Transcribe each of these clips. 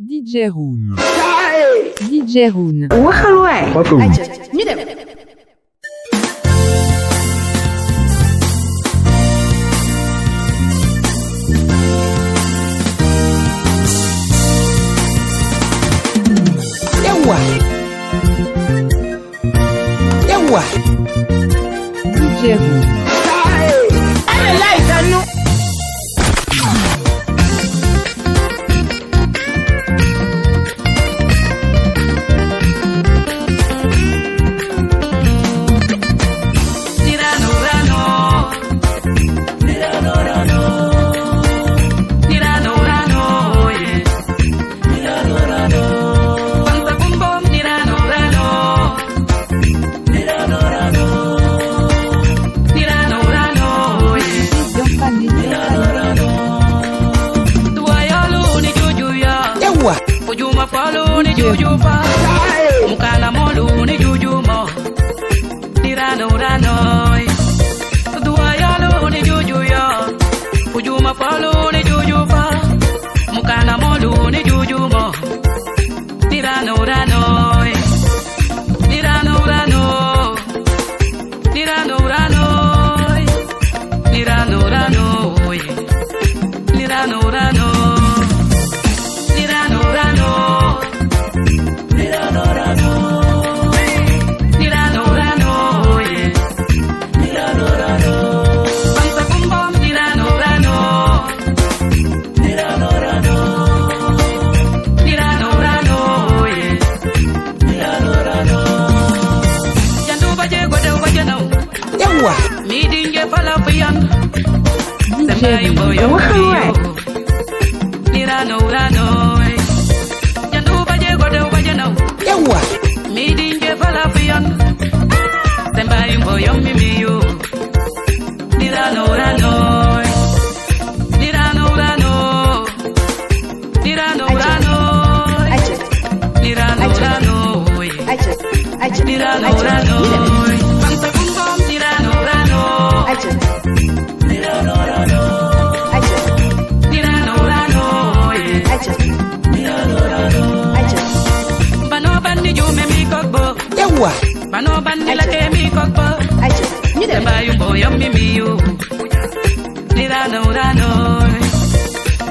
DJ Room. DJ Room. waxal waay. Ayca ñu dem. Yawa. Yawa. DJ Room. Ay lay tanu. Ujuma follow ni juju fa mukala molu ni juju mo tirano rano dua yalo ni juju yo ujuma follow ni juju fa mukala molu ni juju mo tirano rano tirano rano tirano rano tirano rano tirano rano Midinge pala pian Semai boyo Nirano rano Jandu baje gode baje now Yawa. Midinge pala pian Semai boyo mimiyo Nirano rano Nirano rano Nirano rano Nirano rano Nirano rano Bangsa kumbom Nirano rano Nirano rano Nirano rano Nirano rano Bano bandi jume mi kokbo Yawa. Bano bandi lake mi kokbo Semba yumbo yommi miyu Nirano rano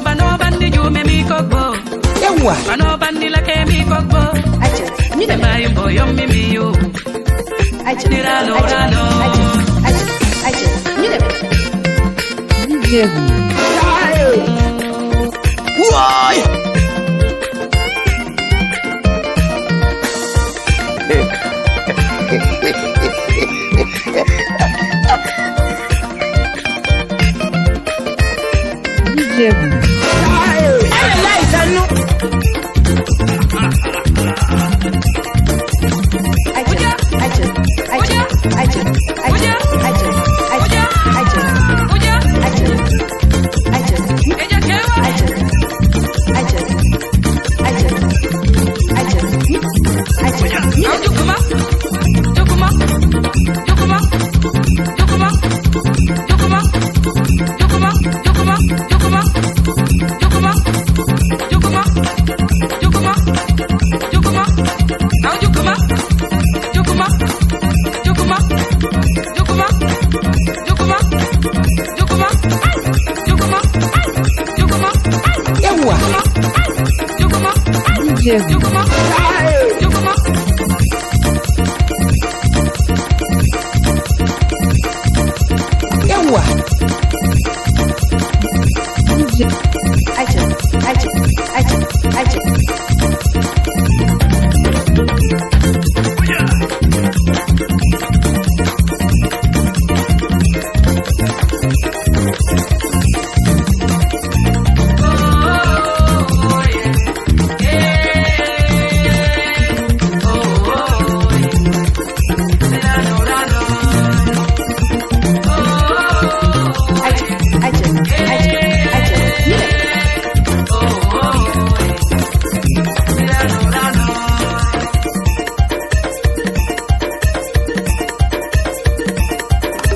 Bano bandi jume mi kokbo Yawa. Bano bandi lake mi kokbo Semba yumbo yommi miyu Nirano rano DJ Room. Why? DJ Room. Ay lay tanu. Yawa. DJ Room. Yawa. DJ.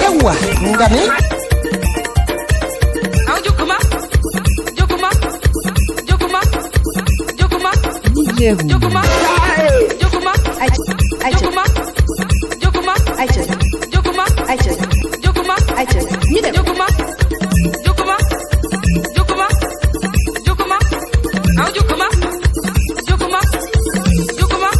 Yawa. Ngani? Jukuma, Jukuma, Jukuma, Jukuma, Room. Jokuma, Jokuma, Jokuma, Jokuma, Jokuma, Jokuma, Jokuma, Jokuma, Jokuma, Jokuma, au Jokuma, Jokuma, Jokuma.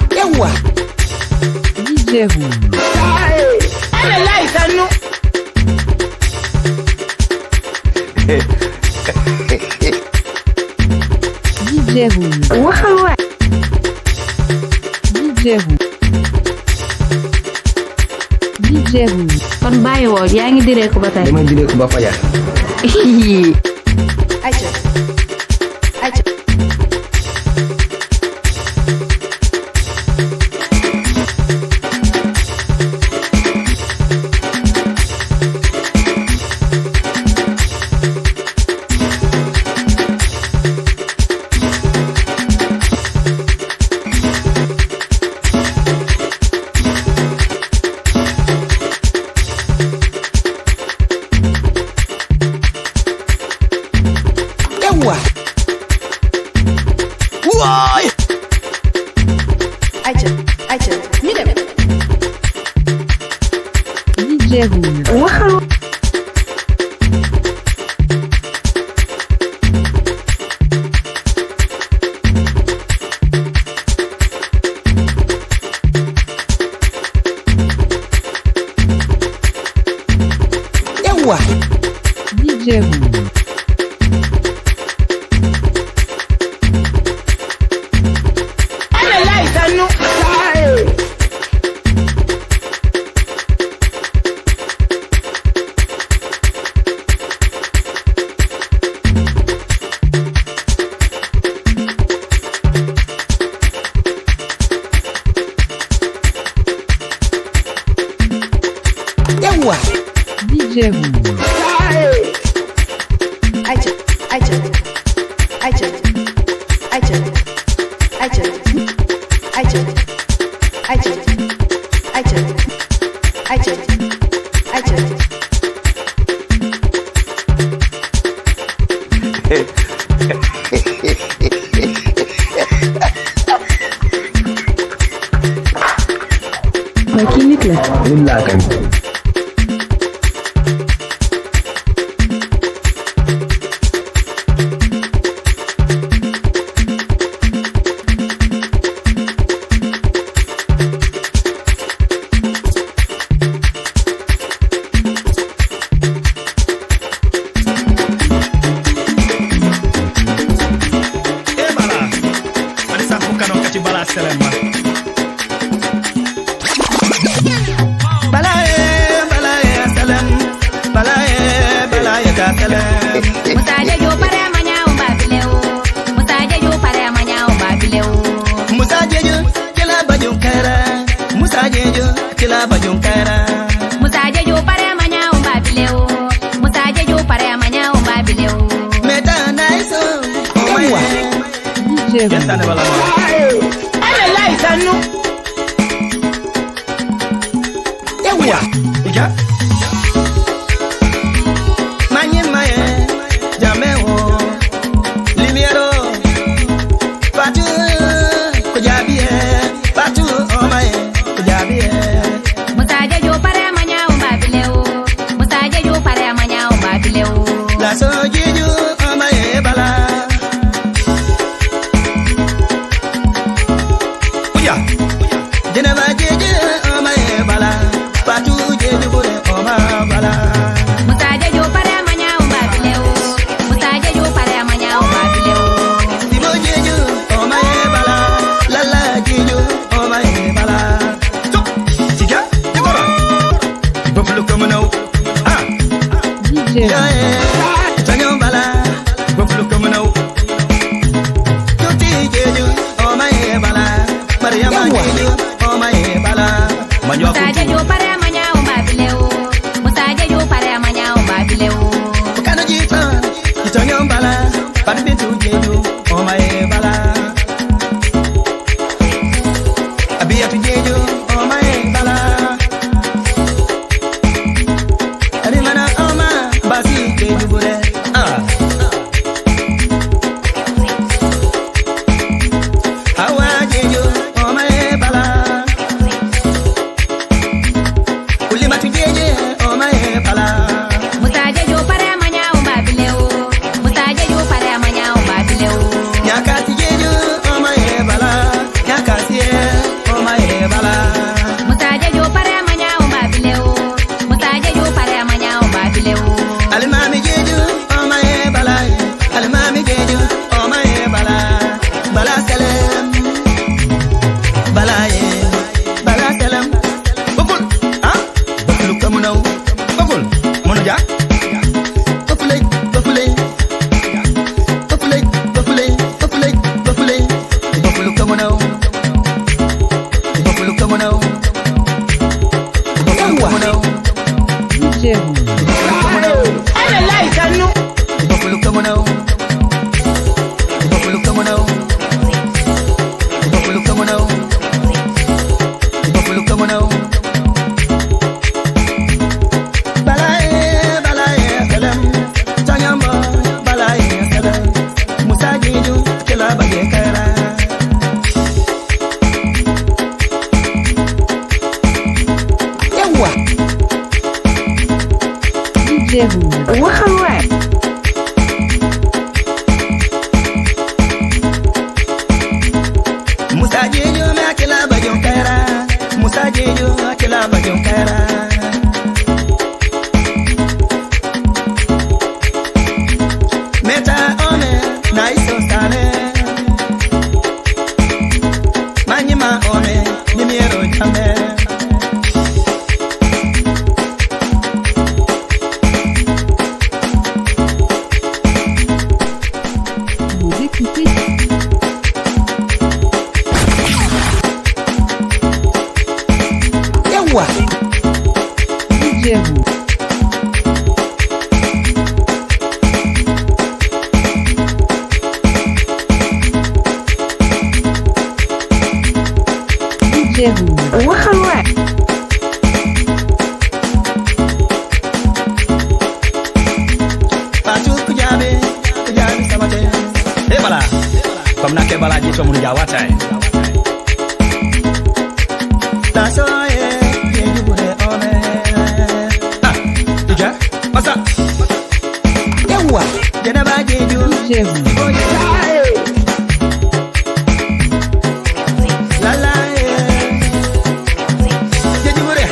Yawa. DJ Room. DJ Room. DJ Room. DJ Room. DJ Room. Kon bàyyi woo yaa ngi diree ko ba tey. Damay diree ko ba fajar. DJ Room. Ewa. DJ Rouge. Ele laita nu. Ewa. DJ Rouge. Kii nit la. nit laa kañ. Musaje yo pare amanya umba bileo. Musaje yo pare amanya umba bileo. Musaje yo kila bajun kara. Musaje yo kila bajun kara. Musaje yo pare amanya umba bileo. Musaje yo pare amanya umba bileo. Meta naiso. Ewa. DJ Rouge. Ele laita nu. Ewa. Ija. Manye maye. Jameo. Limiero. Patu. Kujabie. Patu omaye. Kujabie. Musaje yo pare amanya umba bileo. Musaje yo pare amanya umba bileo. La sojiju omaye bala. Uya. Jeneva jeje omaye bala. Patu jeju bure oma bala. Musaje yo pare amanya umba bileo. Musaje yo pare amanya umba bileo. Dibo jeju omaye bala. Lala jeju omaye bala. Tuk. Tiga. Dibora. Buffalo coming out. Ah. DJ Yeah. Rouge. Chanyon bala. Buffalo coming out. Tuti jeju omaye bala. Mariama jeju omaye bala. Musaje yo pare amanya umba bileo. Musaje yo pare amanya umba bileo. Kana jita. Chanyon bala. Paribitu jeju omaye bala. Abiyatu jeju omaye bala. Arimana oma basi jeju bure. Ah. Hawa jeju omaye bala. Ulimatu jeje omaye bala. Musaje yo pare amanya umba bileo. Musaje yo pare amanya umba bileo. Nyakati jeju omaye bala. Nyakati omaye bala. Musaje yo pare amanya umba bileo. Musaje yo pare amanya umba bileo. Alimami jeju omaye bala. Alimami jeju omaye bala. Bala salam. Bala ye. Bala salam. Bukul. Ah? Bukul kamu nau. Bukul. Mono ja? Bukule. Bukule. Bukule. Bukule. Bukule. Bukule. Bukul kamu nau. Bukul kamu nau. Bukul kamu nau. DJ Rouge. Ele laita nu. Buffalo coming out. Buffalo coming out. Buffalo coming out. Buffalo coming out. Balaye, balaye, salam. Tanyamba, balaye, salam. Musa jeju, kila bage kara. Ewa. DJ Rouge. Uwe. Musa jeju, me kila bage kara. Musa jeju, kila bage kara. DJ Rouge. DJ Rouge. Patu kujabi sama te. Bala. Comme na ke bala ji to mun jawata e. Ta so ye ju bure ome. Dija. Masa. Yawa. Jena ba je ju. DJ Rouge. La la ye. Je ju bure.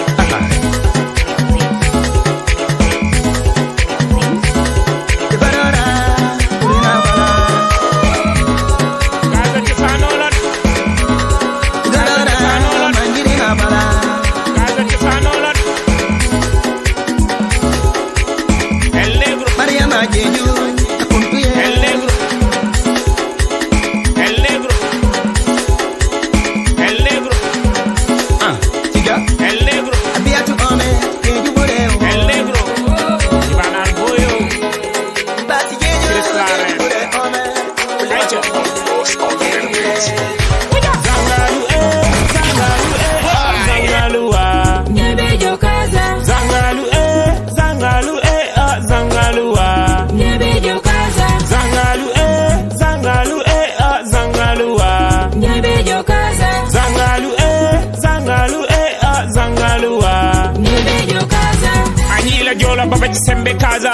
Sembe kaza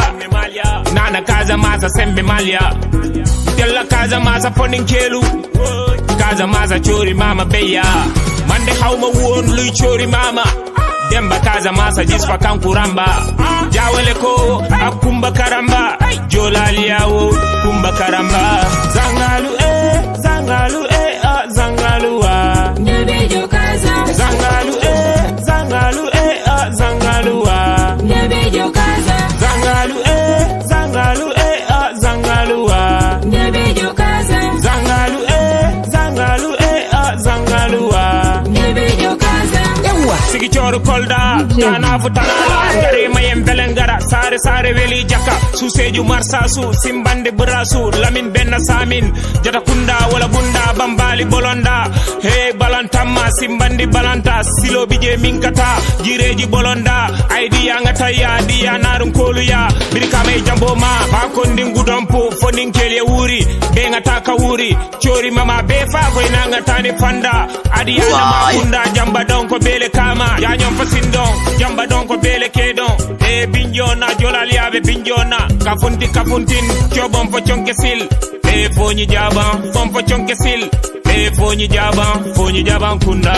nana kaza masa sembe malya tella kaza masa fonin kelu kaza masa chori mama beya mande hawma won luy chori mama demba kaza masa jisfa kankuramba jawele ko akumba karamba jolali yawo kumba karamba zangalu zangalu zangalu wa Nebejo kaza zangalu zangalu zangalu wa Nebejo kaza zangalu zangalu zangalu wa Nebejo kaza zangalu zangalu zangalu wa Nebejo kaza sigi choro kolda dana futanala gare mayem belengara sare sare weli jaka suseju marsasu simbande brasu lamin benna samin jata kunda wala bunda bambali bolonda hey balantamma simbandi balanta silo bije minkata jireji bolonda aidi ngata ya dia narun koluya birka may jambo ma ba kondin gudompo fondin kele wuri be ngata ka wuri chori mama be fa ko nanga tani fanda adi yana ma kunda jamba don ko bele kama ya nyom fasindon jamba don ko bele kedon e binjona jolali abe binjona kafuntin chobon fo chonke sil e fonyi jaban fon fo chonke sil e fonyi jaban kunda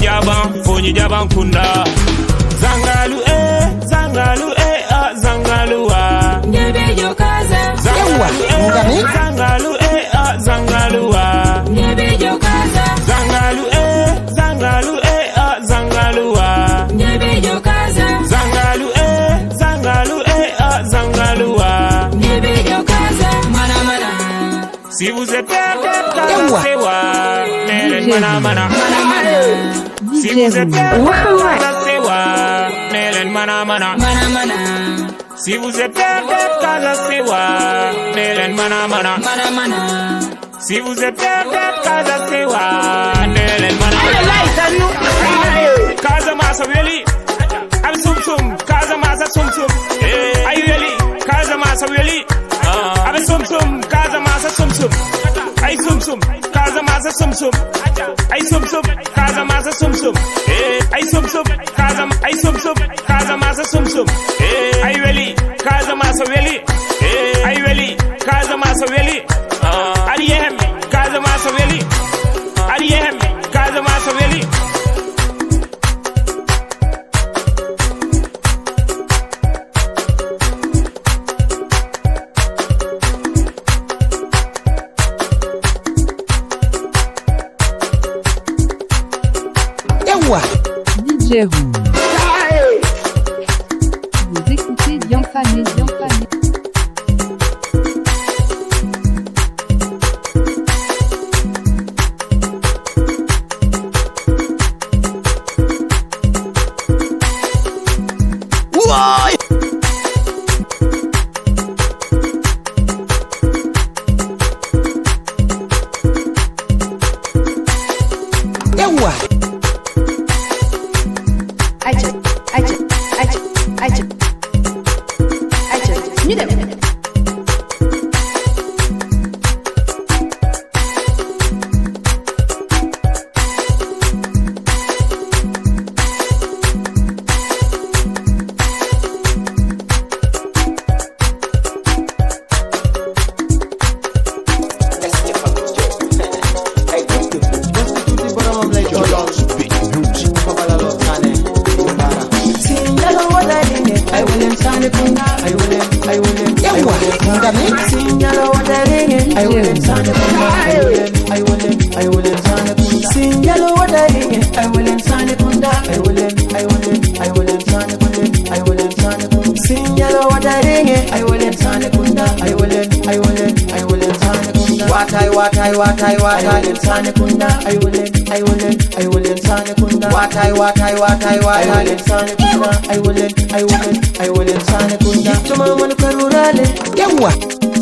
jaban fonyi jaban kunda zangalu zangalu zangalu wa Nebejo kaza zangalu zangalu wa Nebejo kaza zangalu zangalu zangalu wa Nebejo kaza zangalu zangalu zangalu wa Nebejo kaza Mana mana si vous êtes prêts c'est wa nelen mana mana si vous êtes prêts c'est wa nelen mana mana Mana mana si vous êtes prêts c'est wa nelen mana mana Mana mana si vous êtes prêts c'est wa nelen mana Ana mana laisanu. kaza masa weli am sum sum kaza masa sum sum ay weli kaza masa weli am sum sum kaza masa sum sum ay sum sum kaza masa sum sum ay sum sum kaza masa sum sum ay sum sum kaza masa sum sum ay weli kaza masa weli ay weli kaza masa weli aliyehem kaza masa weli aliyehem kaza masa weli DJ Rouge. Vous écoutez Dianphané. ñu dem.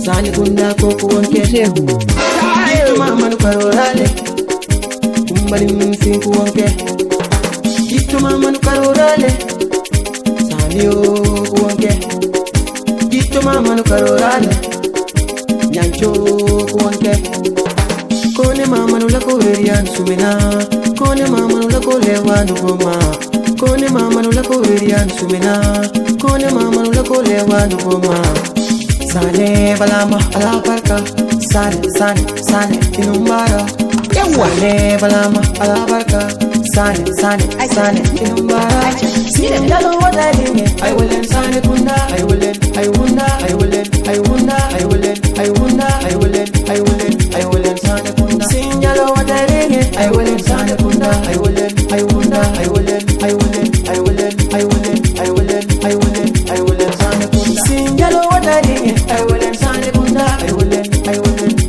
Sani kunda koko wanke Gitu mama nukarorale Kumbali msinku wanke Gitu mama nukarorale Sani yo kuwanke Gitu mama nukarorale Nyancho kuwanke Kone mama nulako verian sumina Kone mama nulako lewa nugoma Kone mama nulako verian sumina Kone mama nulako lewa nugoma Sane balama ala barka Sane inumbara Sane balama ala barka Sane inumbara Sindalo wadalinge I will end sane kunda I will end sane kunda Sindalo wadalinge I will end sane kunda I will end sane kunda Sindalo wadalinge I will end sane kunda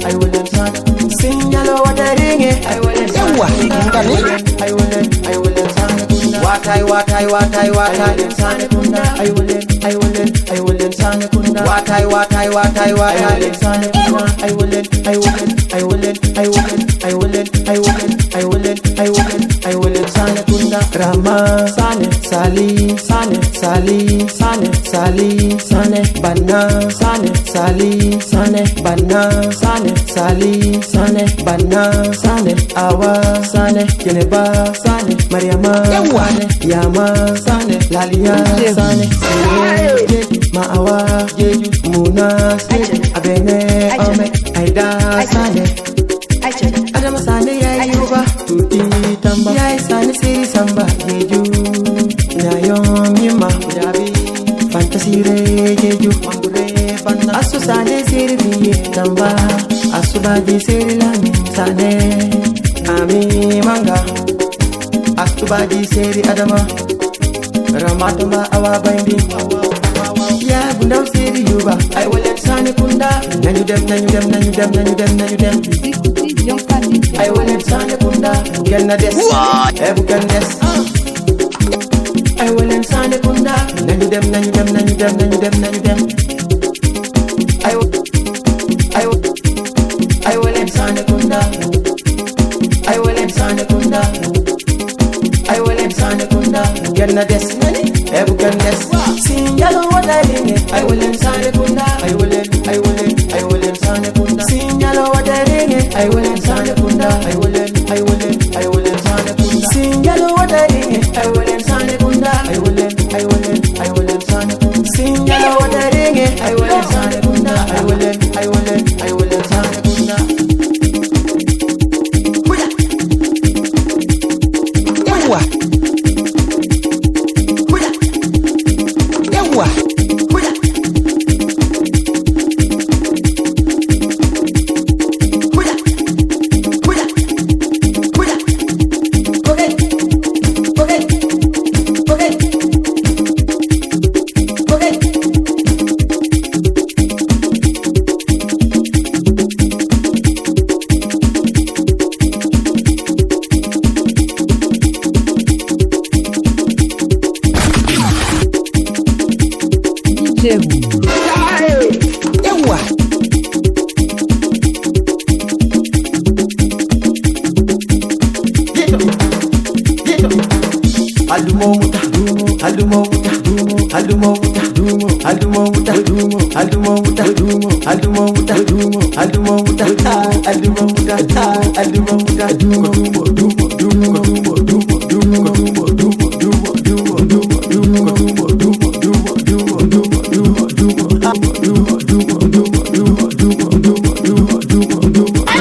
I will end sane Sindalo wadalinge I will end sane kunda Watai sane kunda I will end sane kunda Watai sane kunda I will end sane kunda Rama sane sali banna sane banna sane awa sane keneba sane mariama sane yama sane lalia sane maawa jeju muna abene ome aida sane adama sane ya yuba tuti tamba ya sane siri samba jeju nayo mima jabi fantasire jeju mambure panna asu sane siri biye tamba asu baji siri lami sane ami manga asu baji siri adama ramatamba awa bindi ya bunda siri yuba I will let sane kunda nanyu dem Écoutez Young Family. I will let sane kunda genna des ebu gendes I will let sane kunda nanyu dem I will let sane kunda I will let sane kunda genna des ebu gendes Sindalo wadalinge I will let sane kunda I will let sane kunda Sindalo wadalinge I will let sane kunda I will let sane kunda Sindalo wadalinge I will let sane kunda I will let sane kunda Sindalo wadalinge I will let sane kunda I will let sane kunda Aldumo wuta, dumo, aldumo wuta, dumo, aldumo wuta, dumo, aldumo wuta, dumo, aldumo wuta, aldumo wuta, aldumo wuta, dumo, dumo, dumo, dumo, dumo, dumo, dumo, dumo, dumo, dumo, dumo, dumo, dumo, dumo, dumo, dumo, dumo, dumo, dumo,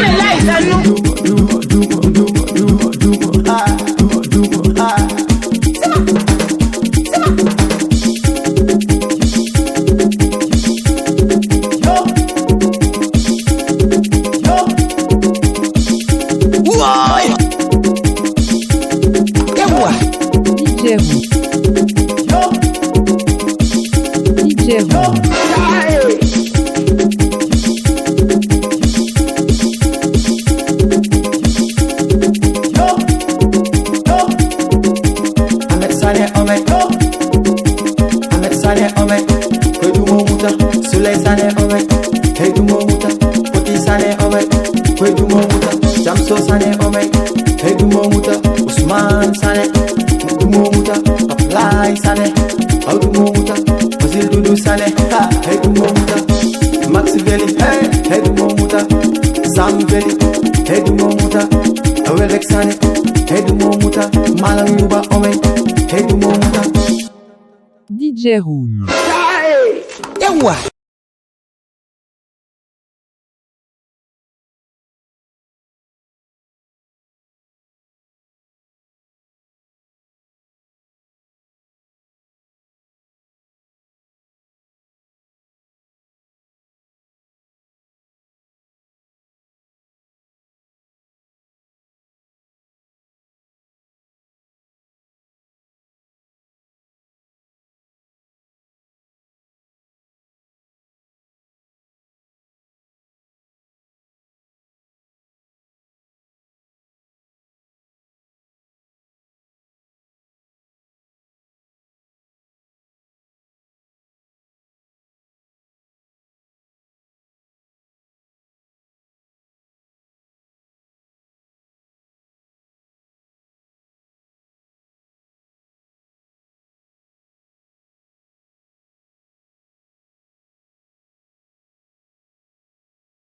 Usman Sane, Dumo Muta, Apply Sane, How Dumo Muta, Fazil Dudu Sane, Hey Dumo Muta, Maxi Veli, Hey Dumo Muta, Sam Veli, Hey Dumo Muta, Awelek Sane, Hey Dumo Muta, Malam Yuba Ome, Hey Dumo Muta, DJ Room. Yawa.